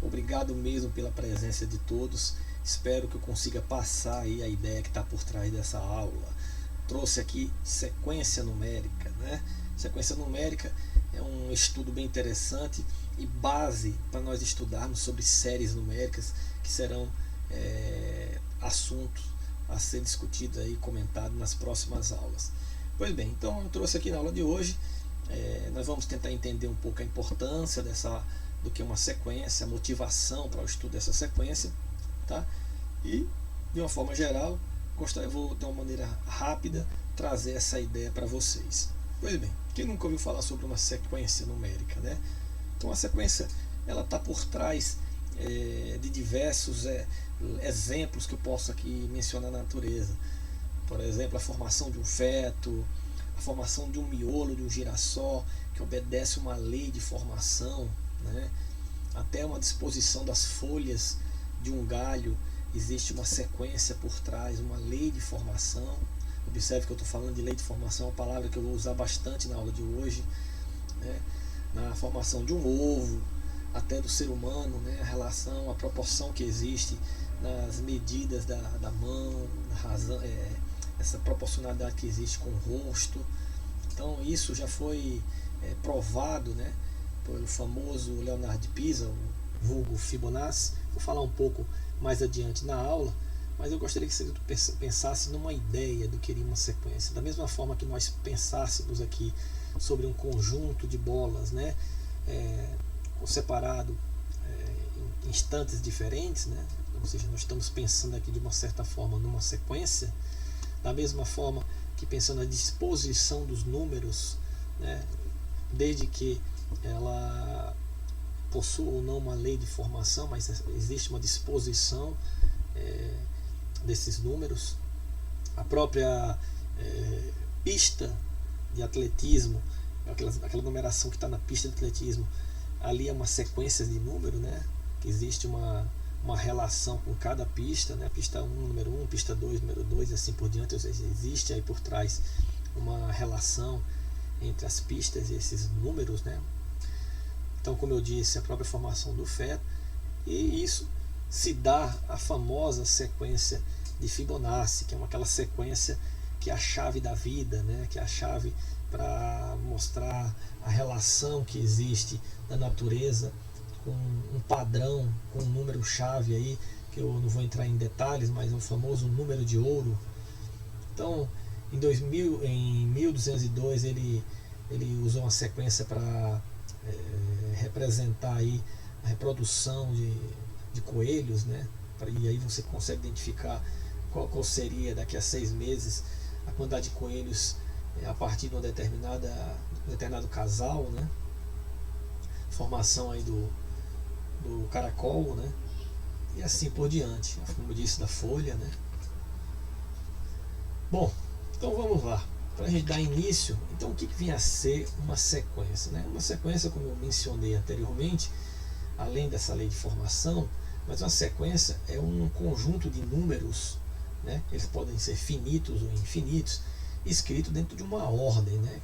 Obrigado mesmo pela presença de todos. Espero que eu consiga passar aí a ideia que está por trás dessa aula. Trouxe aqui sequência numérica, né? Sequência numérica é um estudo bem interessante e base para nós estudarmos sobre séries numéricas, que serão assuntos a ser discutidos e comentados nas próximas aulas. Pois bem, então eu trouxe aqui na aula de hoje, nós vamos tentar entender um pouco a importância do que uma sequência, a motivação para o estudo dessa sequência, tá? E, de uma forma geral, eu vou, de uma maneira rápida, trazer essa ideia para vocês. Pois bem, quem nunca ouviu falar sobre uma sequência numérica, né? Então, a sequência, ela está por trás de diversos exemplos que eu posso aqui mencionar na natureza. Por exemplo, a formação de um feto, a formação de um miolo, de um girassol, que obedece uma lei de formação, né? Até uma disposição das folhas de um galho, existe uma sequência por trás, uma lei de formação. Observe que eu estou falando de lei de formação, é uma palavra que eu vou usar bastante na aula de hoje, né? Na formação de um ovo, até do ser humano, né? A relação, a proporção que existe nas medidas da mão, essa proporcionalidade que existe com o rosto. Então isso já foi provado, né, pelo famoso Leonardo de Pisa, o vulgo Fibonacci. Vou falar um pouco mais adiante na aula, mas eu gostaria que você pensasse numa ideia do que seria uma sequência. Da mesma forma que nós pensássemos aqui sobre um conjunto de bolas, né, separado em instantes diferentes, né, ou seja, nós estamos pensando aqui de uma certa forma numa sequência, da mesma forma que pensando na disposição dos números, né, desde que ela possua ou não uma lei de formação, mas existe uma disposição desses números. A própria pista de atletismo, aquela numeração que está na pista de atletismo, ali é uma sequência de números, né, que existe uma relação com cada pista, né, pista 1, número 1, pista 2, número 2 e assim por diante. Ou seja, existe aí por trás uma relação entre as pistas e esses números, né? Então, como eu disse, a própria formação do feto, e isso se dá a famosa sequência de Fibonacci, que é aquela sequência que é a chave da vida, né? Que é a chave para mostrar a relação que existe da natureza com um padrão, com um número-chave aí, que eu não vou entrar em detalhes, mas é o famoso número de ouro. Então, em 1202 ele usou uma sequência para representar aí a reprodução de coelhos, né? E aí você consegue identificar qual seria daqui a 6 meses a quantidade de coelhos a partir de um determinado casal, né? Formação aí do caracol, né? E assim por diante, como eu disse, da folha, né? Bom, então vamos lá. Para a gente dar início, então o que vinha a ser uma sequência, né? Uma sequência, como eu mencionei anteriormente, além dessa lei de formação, mas uma sequência é um conjunto de números, né? Eles podem ser finitos ou infinitos, escrito dentro de uma ordem, né?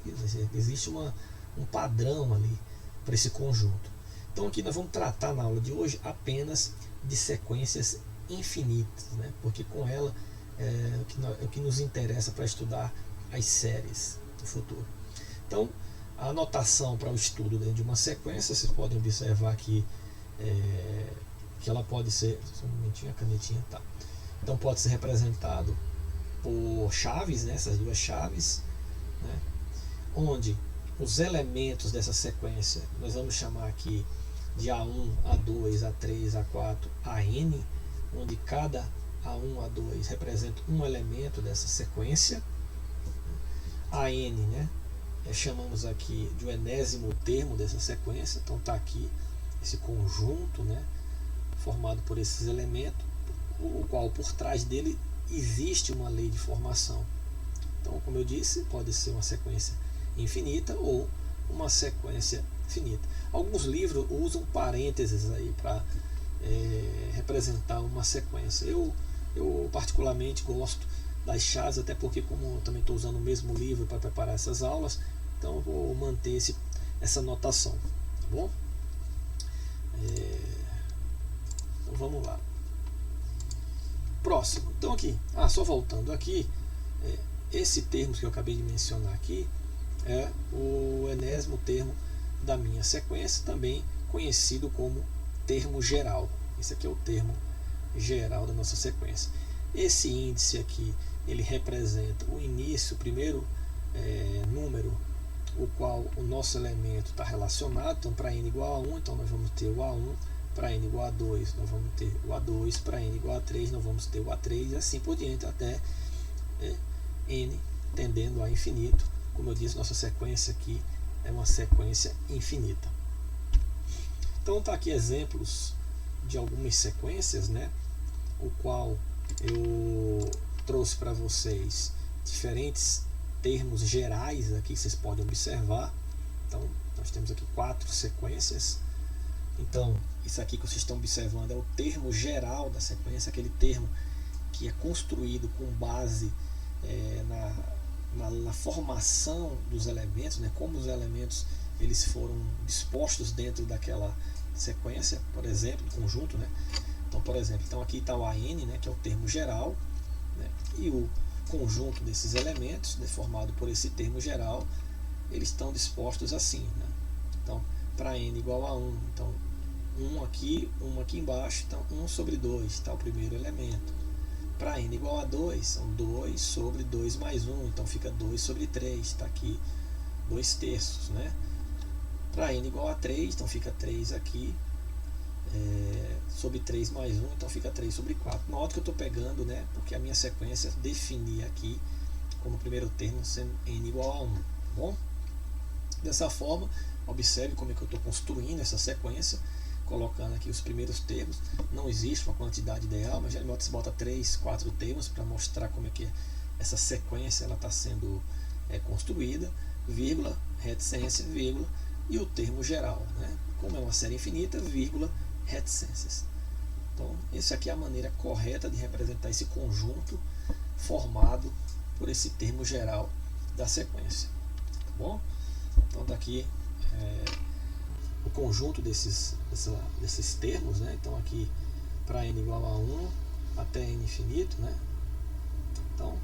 Existe um padrão ali para esse conjunto. Então aqui nós vamos tratar na aula de hoje apenas de sequências infinitas, né? Porque com ela é o que nos interessa para estudar as séries do futuro. Então, a anotação para o estudo dentro de uma sequência, vocês podem observar aqui que ela pode ser, só um momentinho, a canetinha, tá. Então pode ser representado por chaves, né, essas duas chaves, né, onde os elementos dessa sequência nós vamos chamar aqui de A1, A2, A3, A4, AN, onde cada A1, A2 representa um elemento dessa sequência. AN, né, chamamos aqui de o enésimo termo dessa sequência. Então está aqui esse conjunto, né, formado por esses elementos, o qual por trás dele existe uma lei de formação. Então, como eu disse, pode ser uma sequência infinita ou uma sequência finita. Alguns livros usam parênteses aí para representar uma sequência. Eu particularmente gosto das chaves, até porque como eu também estou usando o mesmo livro para preparar essas aulas, então eu vou manter essa notação, tá bom? Então vamos lá. Próximo. Então aqui, só voltando aqui, esse termo que eu acabei de mencionar aqui é o enésimo termo da minha sequência, também conhecido como termo geral. Esse aqui é o termo geral da nossa sequência. Esse índice aqui, ele representa o início, o primeiro número, o qual o nosso elemento está relacionado. Então, para n igual a 1, então nós vamos ter o A1, para n igual a 2, nós vamos ter o A2, para n igual a 3, nós vamos ter o A3, e assim por diante, até n tendendo a infinito. Como eu disse, nossa sequência aqui é uma sequência infinita. Então, está aqui exemplos de algumas sequências, né? O qual eu trouxe para vocês diferentes termos gerais aqui que vocês podem observar. Então, nós temos aqui 4 sequências. Então, isso aqui que vocês estão observando é o termo geral da sequência, aquele termo que é construído com base na formação dos elementos, né? Como os elementos eles foram dispostos dentro daquela sequência, por exemplo, conjunto, né? Então, por exemplo, aqui está o AN, né, que é o termo geral, né? E o conjunto desses elementos, né, formado por esse termo geral, eles estão dispostos assim, né? Então, para n igual a 1, então 1 aqui embaixo, então 1 sobre 2 está o primeiro elemento. Para n igual a 2, são 2 sobre 2 mais 1, então fica 2 sobre 3, está aqui 2 terços, né? Para n igual a 3, então fica 3 aqui, sobre 3 mais 1, então fica 3 sobre 4. Nota que eu estou pegando, né, porque a minha sequência defini aqui como primeiro termo sendo n igual a 1, tá bom? Dessa forma, observe como é que eu estou construindo essa sequência, colocando aqui os primeiros termos. Não existe uma quantidade ideal, mas geralmente você bota 3, 4 termos para mostrar como é que essa sequência está sendo construída, vírgula, reticência, vírgula, e o termo geral, né? Como é uma série infinita, vírgula, reticências. Então, essa aqui é a maneira correta de representar esse conjunto formado por esse termo geral da sequência, tá bom? Então, daqui o conjunto desses termos, né? Então, aqui para n igual a 1 até n infinito, né? Então,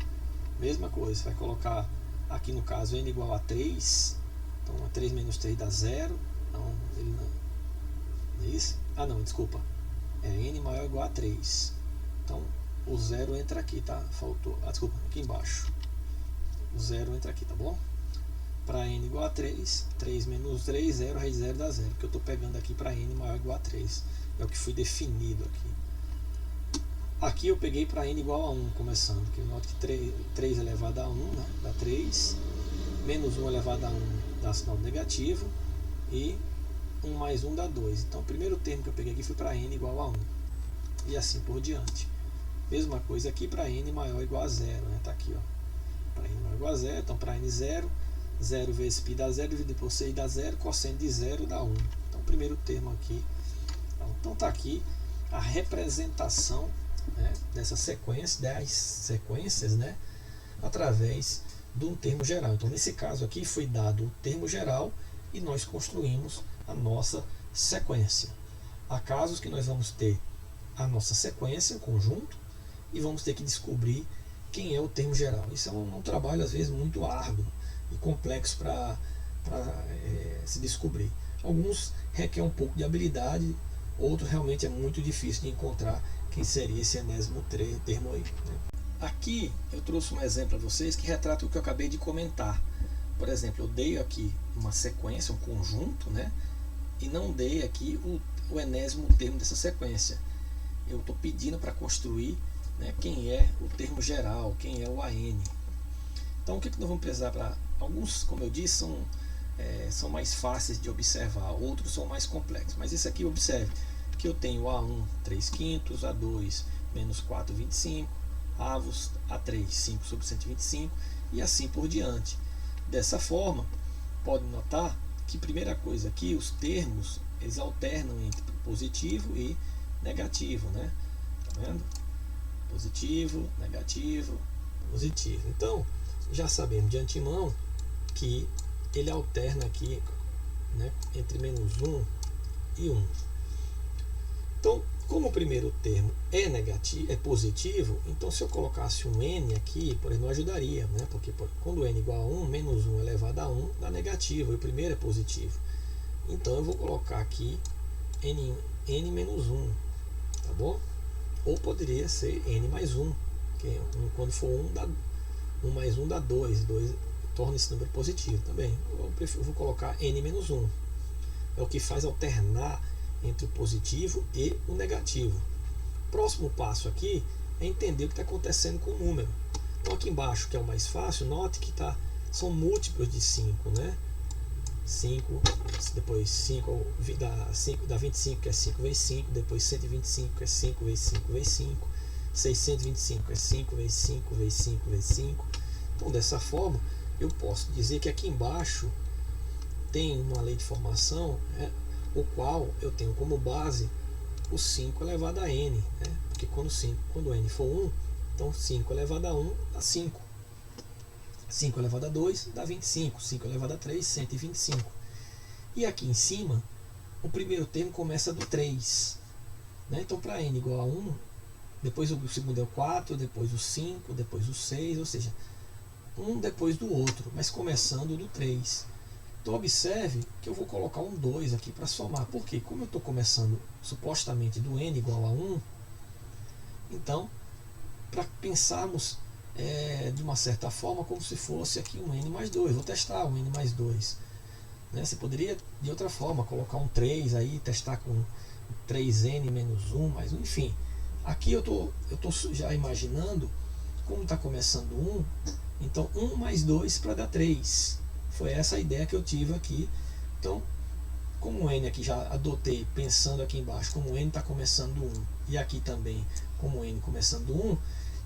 mesma coisa, você vai colocar aqui no caso n igual a 3, então 3 menos 3 dá 0, então ele não é isso? Não, desculpa, é n maior ou igual a 3, então o 0 entra aqui, tá? Faltou, desculpa, aqui embaixo, o 0 entra aqui, tá bom? Para n igual a 3, 3 menos 3, 0, raiz de 0 dá 0, que eu estou pegando aqui para n maior ou igual a 3, é o que foi definido aqui. Aqui eu peguei para n igual a 1, começando, que eu noto que 3 elevado a 1, né, dá 3, menos 1 elevado a 1 dá sinal negativo, e 1 mais 1 dá 2. Então o primeiro termo que eu peguei aqui foi para n igual a 1, e assim por diante. Mesma coisa aqui para n maior ou igual a 0, né, tá aqui, ó, para n maior ou igual a 0, então para n 0, 0 vezes π dá 0, dividido por 6 dá 0, cosseno de 0 dá 1. Então o primeiro termo aqui, então tá aqui a representação, né, dessa sequência, das sequências, né, através de um termo geral. Então nesse caso aqui foi dado o termo geral e nós construímos a nossa sequência. Há casos que nós vamos ter a nossa sequência, o conjunto, e vamos ter que descobrir quem é o termo geral. Isso é um trabalho às vezes muito árduo e complexo para se descobrir. Alguns requer um pouco de habilidade, outros realmente é muito difícil de encontrar quem seria esse enésimo termo aí, né? Aqui eu trouxe um exemplo para vocês que retrata o que eu acabei de comentar. Por exemplo, eu dei aqui uma sequência, um conjunto, né? E não dei aqui o enésimo termo dessa sequência. Eu estou pedindo para construir, né, quem é o termo geral, quem é o AN. Então o que nós vamos precisar para alguns, como eu disse, são mais fáceis de observar, outros são mais complexos. Mas esse aqui, observe que eu tenho A1 3/5, A2 menos 4/25, avos A3, 5 sobre 125 e assim por diante. Dessa forma, pode notar que, primeira coisa aqui, os termos eles alternam entre positivo e negativo, né? Tá vendo? Positivo, negativo, positivo. Então, já sabemos de antemão que ele alterna aqui, né, entre -1 e 1. Então, como o primeiro termo é negativo, é positivo, então se eu colocasse um n aqui, por exemplo, não ajudaria, né? Porque quando n igual a 1, -1 elevado a 1 dá negativo, e o primeiro é positivo. Então eu vou colocar aqui n menos 1, tá bom? Ou poderia ser n mais 1, que quando for 1 mais 1 dá 2, 2 torna esse número positivo também. Eu vou colocar n menos 1, é o que faz alternar entre o positivo e o negativo. Próximo passo aqui é entender o que está acontecendo com o número. Então aqui embaixo, que é o mais fácil, note que são múltiplos de 5, né? 5, depois 5 dá 25, que é 5 vezes 5, depois 125, que é 5 vezes 5 vezes 5, 625, que é 5 vezes 5 vezes 5 vezes 5. Então, dessa forma, eu posso dizer que aqui embaixo tem uma lei de formação, o qual eu tenho como base o 5 elevado a n, né? Porque quando n for 1, então 5 elevado a 1 dá 5. 5 elevado a 2 dá 25, 5 elevado a 3, 125. E aqui em cima, o primeiro termo começa do 3. Né? Então, para n igual a 1, depois o segundo é o 4, depois o 5, depois o 6, ou seja, um depois do outro, mas começando do 3. Então, observe que eu vou colocar um 2 aqui para somar. Por quê? Como eu estou começando supostamente do n igual a 1, então, para pensarmos de uma certa forma como se fosse aqui um n mais 2. Vou testar um n mais 2. Né? Você poderia, de outra forma, colocar um 3 aí, testar com 3n menos 1 mais 1, enfim. Aqui eu tô já imaginando como está começando 1, então 1 mais 2 para dar 3. Foi essa a ideia que eu tive aqui. Então, como o n aqui já adotei, pensando aqui embaixo, como o n está começando 1, e aqui também, como o n começando 1,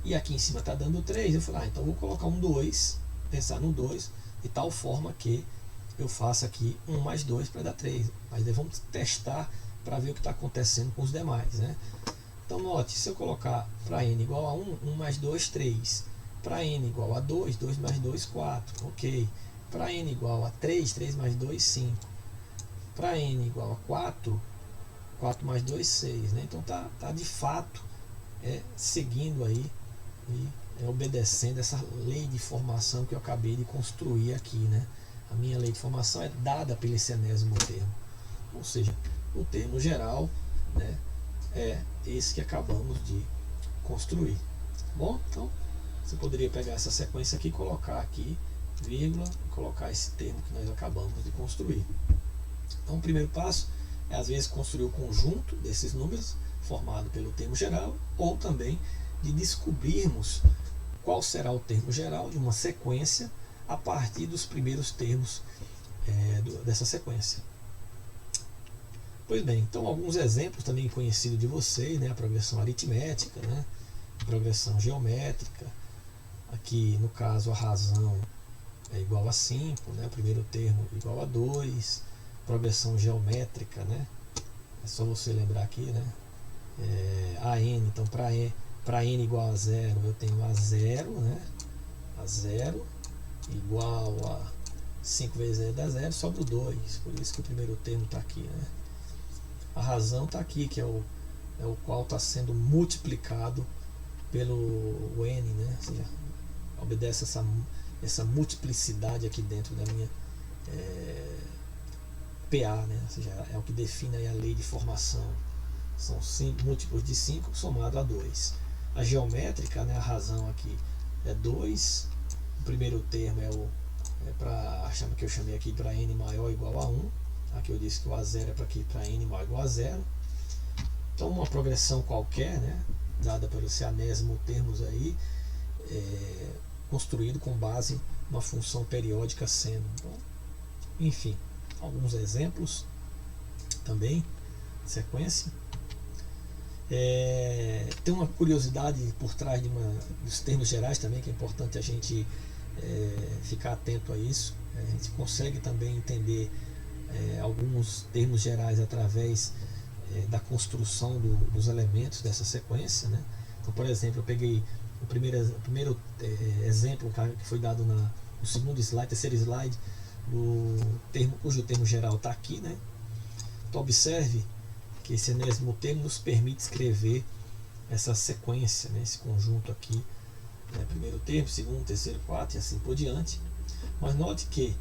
e aqui em cima está dando 3, eu falei, então eu vou colocar um 2, pensar no 2, de tal forma que eu faça aqui 1 mais 2 para dar 3. Mas daí vamos testar para ver o que está acontecendo com os demais, né? Então note, se eu colocar para n igual a 1, 1 mais 2, 3. Para n igual a 2, 2 mais 2, 4. Ok. Para n igual a 3, 3 mais 2, 5. Para n igual a 4, 4 mais 2, 6. Né? Então tá de fato seguindo aí e obedecendo essa lei de formação que eu acabei de construir aqui, né? A minha lei de formação é dada pelo esse enésimo termo, ou seja, o termo geral, né, é esse que acabamos de construir. Bom, então você poderia pegar essa sequência aqui, colocar aqui vírgula e colocar esse termo que nós acabamos de construir. Então o primeiro passo é às vezes construir o conjunto desses números formado pelo termo geral, ou também de descobrirmos qual será o termo geral de uma sequência a partir dos primeiros termos dessa sequência. Pois bem, então alguns exemplos também conhecidos de vocês, né? A progressão aritmética, né? A progressão geométrica, aqui no caso a razão é igual a 5, né? O primeiro termo igual a 2, progressão geométrica, né? É só você lembrar aqui, né? AN, então para n igual a 0 eu tenho A0, né? A0 igual a 5 vezes 0 dá 0, sobra o 2, por isso que o primeiro termo está aqui, né? A razão está aqui, que é o qual está sendo multiplicado pelo n, né? Ou seja, obedece essa multiplicidade aqui dentro da minha PA, né? Ou seja, é o que define aí a lei de formação. São múltiplos de 5 somado a 2. A geométrica, né, a razão aqui é 2. O primeiro termo que eu chamei aqui para n maior ou igual a 1. Aqui eu disse que o A0 é para n maior ou igual a 0. Então uma progressão qualquer, né, dada por esse anésimo termos aí, construído com base numa função periódica seno. Então, enfim, alguns exemplos também, sequência. Tem uma curiosidade por trás dos termos gerais também, que é importante a gente ficar atento a isso. A gente consegue também entender alguns termos gerais através da construção dos elementos dessa sequência, né? Então, por exemplo, eu peguei o primeiro exemplo que foi dado no segundo slide, terceiro slide, cujo termo geral está aqui, né? Então, observe que esse enésimo termo nos permite escrever essa sequência, né? Esse conjunto aqui, né? Primeiro termo, segundo, terceiro, quarto e assim por diante. Mas note que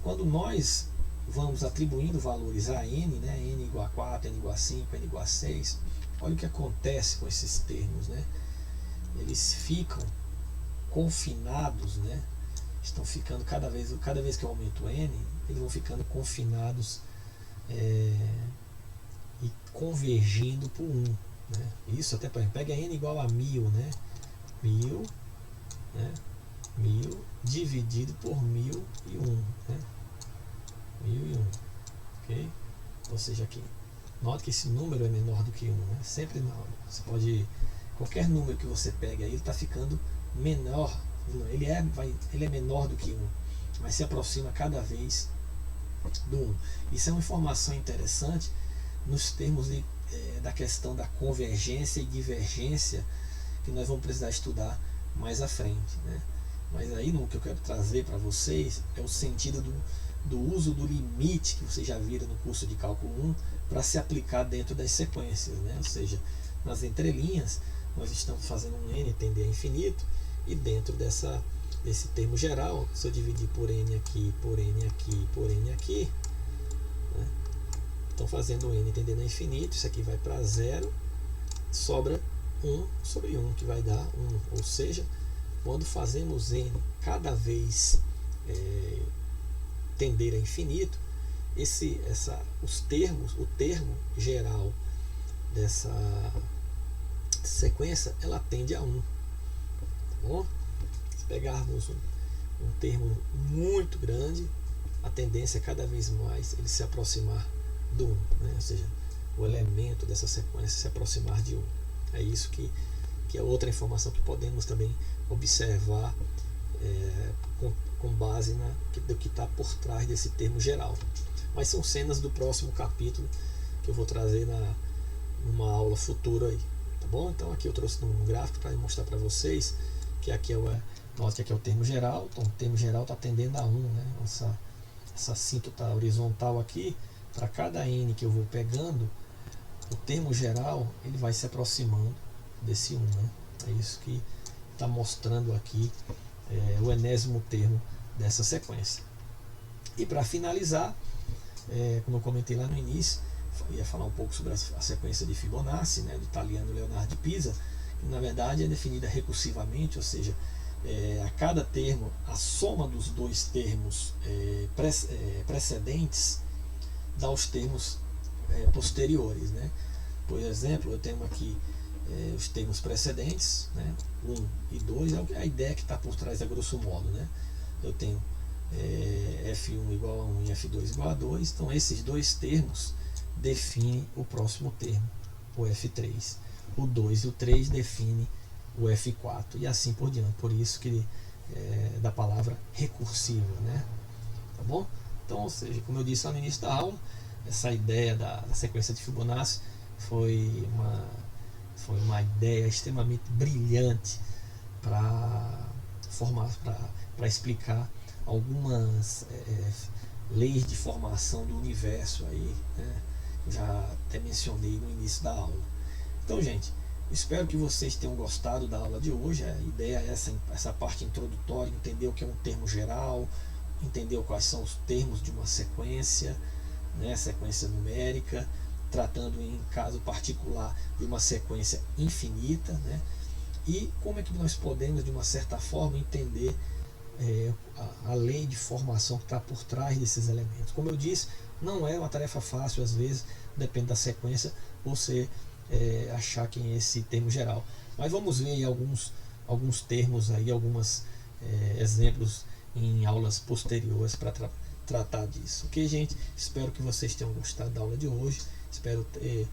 quando nós vamos atribuindo valores a n, né? N igual a 4, n igual a 5, n igual a 6, olha o que acontece com esses termos, né? Eles ficam confinados, né? Estão ficando cada vez que eu aumento n, eles vão ficando confinados e convergindo por 1, né? Isso até, por exemplo, pega n igual a 1000, né? 1000, né? 1000 dividido por 1001, né? 1001, ok? Ou seja, aqui, note que esse número é menor do que 1, né? Sempre não. Você pode, qualquer número que você pegue aí, ele está ficando menor. Ele é menor do que 1, mas se aproxima cada vez do 1. Isso é uma informação interessante nos termos da questão da convergência e divergência, que nós vamos precisar estudar mais à frente, né? Mas aí o que eu quero trazer para vocês é o sentido do uso do limite, que vocês já viram no curso de cálculo 1, para se aplicar dentro das sequências, né? Ou seja, nas entrelinhas nós estamos fazendo um n tender a infinito, e dentro desse termo geral, se eu dividir por n aqui, por n aqui, por n aqui, né? Então fazendo n tendendo a infinito, isso aqui vai para 0, sobra 1 sobre 1, que vai dar 1. Ou seja, quando fazemos n cada vez tender a infinito, o termo geral dessa sequência, ela tende a 1. Tá bom? Se pegarmos um termo muito grande, a tendência é cada vez mais ele se aproximar do 1, né? Ou seja, o elemento dessa sequência se aproximar de 1. É isso que é outra informação que podemos também observar com base do que está por trás desse termo geral. Mas são cenas do próximo capítulo que eu vou trazer numa aula futura aí, tá bom? Então aqui eu trouxe um gráfico para mostrar para vocês que aqui note que aqui é o termo geral. Então o termo geral está tendendo a 1, né? Essa assíntota horizontal aqui, para cada n que eu vou pegando, o termo geral ele vai se aproximando desse 1, né? É isso que está mostrando aqui o enésimo termo dessa sequência. E para finalizar, como eu comentei lá no início, eu ia falar um pouco sobre a sequência de Fibonacci, né, do italiano Leonardo de Pisa, que na verdade é definida recursivamente, ou seja, a cada termo, a soma dos dois termos precedentes dá os termos posteriores, né? Por exemplo, eu tenho aqui os termos precedentes, né? 1 e 2, é a ideia que está por trás, a grosso modo, né? Eu tenho F1 igual a 1 e F2 igual a 2, então esses dois termos definem o próximo termo, o F3. O 2 e o 3 definem o F4 e assim por diante. Por isso que da palavra recursiva, né? Tá bom? Então, ou seja, como eu disse lá no início da aula, essa ideia da sequência de Fibonacci foi uma ideia extremamente brilhante para explicar algumas leis de formação do universo aí, né? Eu já até mencionei no início da aula. Então, gente, espero que vocês tenham gostado da aula de hoje. A ideia é essa parte introdutória, entender o que é um termo geral, entender quais são os termos de uma sequência, né? Sequência numérica, tratando em caso particular de uma sequência infinita, né? E como é que nós podemos, de uma certa forma, entender a lei de formação que está por trás desses elementos. Como eu disse, não é uma tarefa fácil, às vezes, depende da sequência, você achar quem é esse termo geral. Mas vamos ver aí alguns termos, aí, alguns exemplos em aulas posteriores para tratar disso. Ok, gente? Espero que vocês tenham gostado da aula de hoje. Espero ter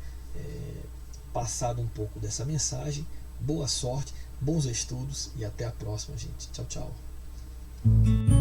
passado um pouco dessa mensagem. Boa sorte, bons estudos e até a próxima, gente. Tchau, tchau.